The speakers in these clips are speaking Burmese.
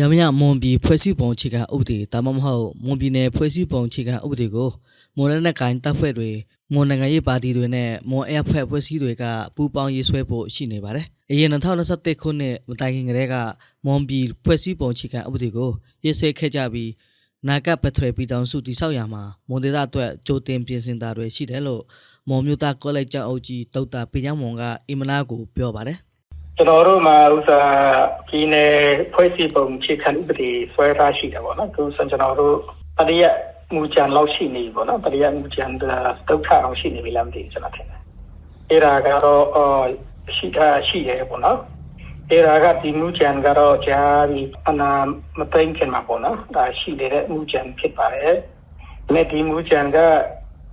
ရမရမွန်ပြည်ဖွဲ့စည်းပုံအခြေခံဥပဒေဒါမှမဟုတ်မွန်ပြည်နယ်ဖွဲ့စည်းပုံအခြေခံဥပဒေကိုမွန်လက်နက်ကိုင်တပ်ဖွဲ့တွေမွန်နိုင်ငံရေးပါတီတွေနဲ့မွန်အဖက်ဖွဲ့စည်းတွေကပူးပေါင်းရေးဆွဲဖို့ရှိနေပါတယ်။အရင်2021ခုနှစ်မတိုင်ခင်ကတည်းကမွန်ပြည်ဖွဲ့စည်းပုံအခြေခံဥပဒေကိုရေးဆွဲခဲ့ကြပြီးနာကပထရပြည်တောင်စုတည်ဆောက်ရာမှာမွန်ဒေသအတွက်ကြိုတင်ပြင်ဆင်တာတွေရှိတယ်လို့မွန်မြို့သားကောလိပ်ကျောင်းအုပ်ကြီးဒေါက်တာပိညမွန်ကအင်မနာကိုပြောပါတယ်ကျွန်တော်တို့မှာဥစားဒီနေ့ဖွဲ့စည်းပုံခြေခံဥပဒေဆွဲထားရှိတယ်ပေါ့နော်သူကျွန်တော်တို့ပရိယမူကြံလောက်ရှိနေပေါ့နော်ပရိယမူကြံဒုက္ခအောင်ရှိနေပြီလားမသိဘူးကျွန်တော်ထင်တယ်အဲ့ဒါကတော့ရှိတယ်ပေါ့နော်အဲ့ဒါကဒီမူကြံကတော့ကြာပြီးအနာမသိမ်းခင်မှာပေါ့နော်ဒါရှိနေတဲ့မူကြံဖြစ်ပါတယ်မဲ့ဒီမူကြံက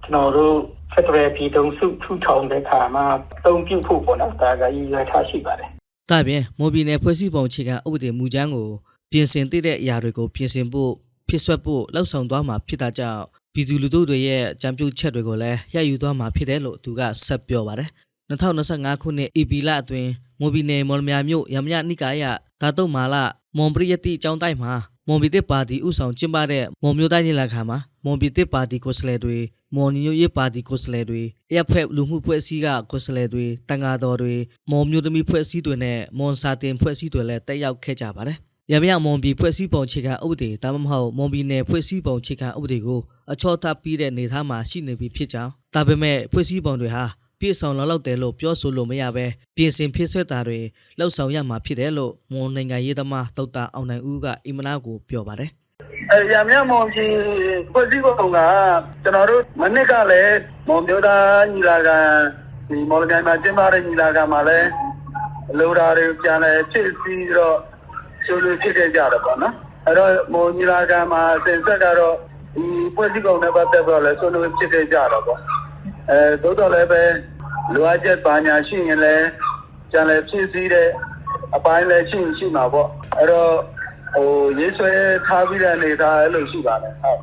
ကျွန်တော်တို့ဖက်ဒရယ်ပြည်ထောင်စုထူထောင်တဲ့အခါမှာအသုံးပြုဖို့ပေါ့နော်ဒါကရည်ရွယ်ထားရှိပါတယ်။ဒါပြင်မွန်ပြည်နယ်ဖွဲ့စည်းပုံအခြေခံဥပဒေမူကြမ်းကိုပြင်ဆင်သင့်တဲ့အရာတွေကိုပြင်ဆင်ဖို့ဖြစ်ဆွဲဖို့လှုပ်ဆောင်သွားမှာဖြစ်တာကြောင့်ပြည်သူလူထုတွေရဲ့ကြံပြုချက်တွေကိုလည်းရယူသွားမှာဖြစ်တယ်လို့သူကဆက်ပြောပါတယ်။2025ခုနှစ် EP လအတွင်းမွန်ပြည်နယ်မော်လမြိုင်မြို့ရမညနိကာယဓာတုမာလမွန်ပရိယတိကျောင်းတိုက်မှာမွန်ပြည်သစ်ပါတီဥဆောင်ကျင်းပတဲ့မွန်မျိုးသားညီလာခံမှာမွန်ပြည်သစ်ပါတီကိုယ်စားလှယ်တွေမွန်ညိုရေးပါတီကိုယ်စားလှယ်တွေအရက်ဖက်လူမှုဖွဲ့စည်းကကိုယ်စားလှယ်တွေတန်ဃာတော်တွေမွန်မျိုးသမီးဖွဲ့စည်းတွေနဲ့မွန်စာတင်ဖွဲ့စည်းတွေလည်းတက်ရောက်ခဲ့ကြပါတယ်။ရမရမွန်ပြည်ဖွဲ့စည်းပုံအခြေခံဥပဒေဒါမှမဟုတ်မွန်ပြည်နယ်ဖွဲ့စည်းပုံအခြေခံဥပဒေကိုအချောထားပြီးတဲ့နေသားမှာရှိနေပြီဖြစ်ကြောင်းဒါပေမဲ့ဖွဲ့စည်းပုံတွေဟာပြည့်စုံလောက်တယ်လို့ပြောဆိုလို့မရပဲပြင်ဆင်ဖြစ်ဆွဲတာတွေလှုပ်ဆောင်ရမှာဖြစ်တယ်လို့မွန်နိုင်ငံရေးသမားဒေါက်တာအောင်နိုင်ဦးကအင်မနာကိုပြောပါတယ်ရမြမွန်ပြည်ဖွဲ့စည်းပုံကကျွန်တော်တို့မနစ်ကလည်းမွန်မျိုးသားညီလာခံဒီမော်လမြိုင်မှာကျင်းပတဲ့ညီလာခံမှာလည်းလိုတာတွေပြန်လဲဖြစ်ပြီးတော့ဆိုလိုဖြစ်ခဲ့ကြတယ်ပေါ့နော်အဲ့တော့မွန်ညီလာခံမှာစင်ဆက်ကတော့ဒီဖွဲ့စည်းပုံနဲ့ပတ်သက်ပြီးတော့လည်းဆိုလိုဖြစ်ခဲ့ကြတော့ပေါ့သို့တော်လည်းပဲလိုအပ်ချက်ပါညာရှိရင်လည်းပြန်လဲဖြစ်စည်းတဲ့အပိုင်းလည်းရှိမှာပေါ့အဲ့တော့ရေးဆွဲထားပြီးတဲ့အနေထားအဲ့လိုရှိပါတယ်ဟုတ်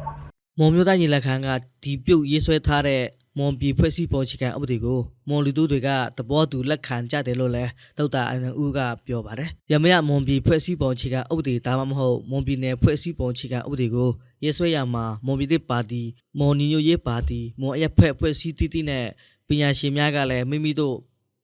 မွန်မျိုးသားညီလာခံကဒီပြုတ်ရေးဆွဲထားတဲ့မွန်ပြည်ဖွဲ့စည်းပုံအခြေခံဥပဒေကိုမွန်လူထုတွေကသဘောတူလက်ခံကြတယ်လို့လည်းဒေါက်တာအန်ဦးကပြောပါတယ်။ရမရမွန်ပြည်ဖွဲ့စည်းပုံအခြေခံဥပဒေဒါမှမဟုတ်မွန်ပြည်နယ်ဖွဲ့စည်းပုံအခြေခံဥပဒေကိုရေးဆွဲရမှာမွန်ပြည်သစ်ပါတီမွန်ညီညွတ်ရေးပါတီမွန်အရက်ဖက်ဖွဲ့စည်းတီးနဲ့ပညာရှင်များကလည်းမိမိတို့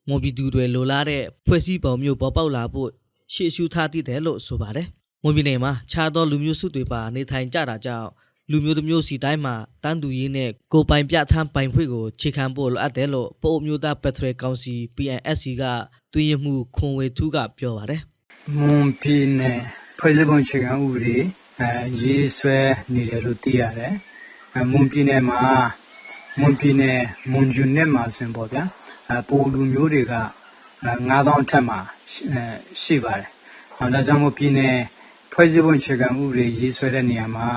မွန်ပြည်သူတွေလိုလားတဲ့ဖွဲ့စည်းပုံမျိုးပေါ်ပေါက်လာဖို့ရှေ့ရှုထားတည်တယ်လို့ဆိုပါတယ်။မွန်ပြည်နယ်မှာခြားသောလူမျိုးစုတွေပါနေထိုင်ကြတာကြောင့်လူမျိုးတစ်မျိုးစီတိုင်းမှာတန်းတူရေးနဲ့ကိုပိုင်ပြထမ်းပိုင်ခွင့်ကိုခြေခံဖို့လိုအပ်တယ်လို့ပို့မျိုးသားပက်ထရယ်ကောင်စီ PNSC ကတွင်းရမှုခွန်ဝေထူးကပြောပါတယ်။မွန်ပြည်နယ်ဖွဲ့စည်းပုံအခြေခံဥပဒေရေးဆွဲနေတယ်လို့သိရတယ်။မွန်ပြည်နယ်မှာမွန်ပြည်နယ်မွန်ဂျူနစ်မှာဆိုရင်ပေါ့ဗျာ။ပိုလူမျိုးတွေက9000အထက်မှာရှိပါတယ်။ဒါကြောင့်မို့ပြည်နယ်ဖွဲ့စည်းပုံအခြေခံဥပဒေရေးဆွဲတဲ့နေရာမှာ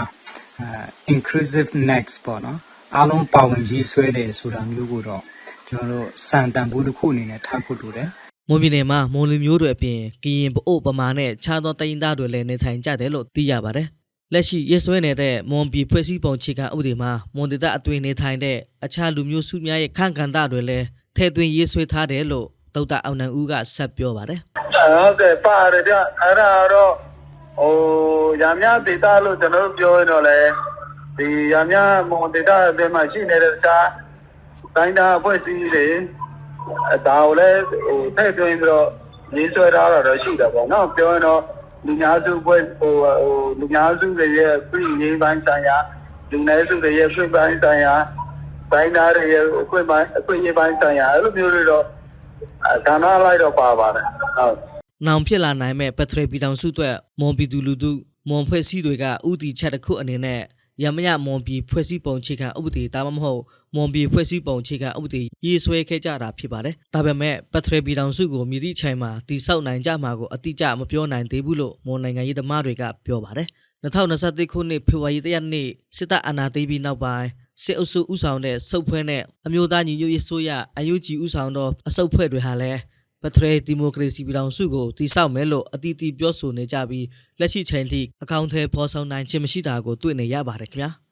inclusive next ပေါ့နော်အားလုံးပါဝင်ရေးဆွဲတယ်ဆိုတာမျိုးကိုတော့ကျွန်တော်တို့စံတန်ဖိုးတစ်ခုအနေနဲ့ထားဖို့လိုတယ်မွန်ပြည်နယ်မှာမွန်လူမျိုးတွေအပြင်ကရင်ပအို့ပမာနဲ့ခြားသောတိုင်းရင်းသားတွေလည်းနေထိုင်ကြတယ်လို့သိရပါတယ်လက်ရှိရေးဆွဲနေတဲ့မွန်ပြည်ဖွဲ့စည်းပုံအခြေခံဥပဒေမှာမွန်ဒေသအတွင်းနေထိုင်တဲ့အခြားလူမျိုးစုများရဲ့ခန့်ကဏ္ဍတွေလည်းထည့်သွင်းရေးဆွဲထားတယ်လို့ဒေါက်တာအောင်နိုင်ဦးကဆက်ပြောပါတယ်ဟုတ်ကဲ့ပါတယ်ဗျအဲ့ဒါတော့ရမြဒေတာလို့ကျွန်တော်တို့ပြောရင်တော့လေဒီရမြမွန်ဒေတာအတွင်းမှာရှိနေတဲ့အခြားတိုင်းသားအဖွဲ့အစည်းတွေဒါကိုလည်းထည့်သွင်းပြီးတော့ရေးဆွဲထားတာတော့ရှိတယ်ပေါ့နော်ပြောရင်တော့လူများစုအဖွဲ့လူများစုတွေရဲ့ပြည်ရေးပိုင်းဆိုင်ရာလူနည်းစုတွေရဲ့ပြည်ပိုင်းဆိုင်ရာတိုင်းသားတွေရဲ့အခွင့်ရေးပိုင်းဆိုင်ရာအဲ့လိုမျိုးတွေတော့ဌာနလိုက်တော့ပါပါတယ်ဟုတ်နောင်ဖြစ်လာနိုင်မဲ့ပက်ထရပြည်တောင်စုအတွက်မွန်ပြည်သူလူထုမွန်ဖွဲ့စည်းတွေကဥတီချက်တစ်ခုအနေနဲ့ရမရမွန်ပြည်ဖွဲ့စည်းပုံအခြေခံဥပဒေဒါမှမဟုတ်မွန်ပြည်ဖွဲ့စည်းပုံအခြေခံဥပဒေရေးဆွဲခဲ့ကြတာဖြစ်ပါတယ်။ဒါပေမဲ့ပက်ထရပြည်တောင်စုကိုမြည်သည့်အချိန်မှာတည်ဆောက်နိုင်ကြမှာကိုအတိအကျမပြောနိုင်သေးဘူးလို့မွန်နိုင်ငံရေးသမားတွေကပြောပါတယ်။2021ခုနှစ်ဖေဖော်ဝါရီလရက်နေ့စစ်တပ်အာဏာသိမ်းပြီးနောက်ပိုင်းစစ်အုပ်စုဥဆောင်တဲ့စုပ်ဖွဲ့နဲ့အမျိုးသားညီညွတ်ရေးဆိုရအယူဂျီဥဆောင်သောအစုပ်ဖွဲ့တွေဟာလည်းပထရေဒီမိုကရေစီပြည်ထောင်စုကိုတည်ဆောက်မယ်လို့အတီးတီးပြောဆိုနေကြပြီးလက်ရှိချိန်ထိအကောင့်ထဲပေါ်ဆောင်နိုင်ခြင်းမရှိတာကိုတွေ့နေရပါတယ်ခင်ဗျာ။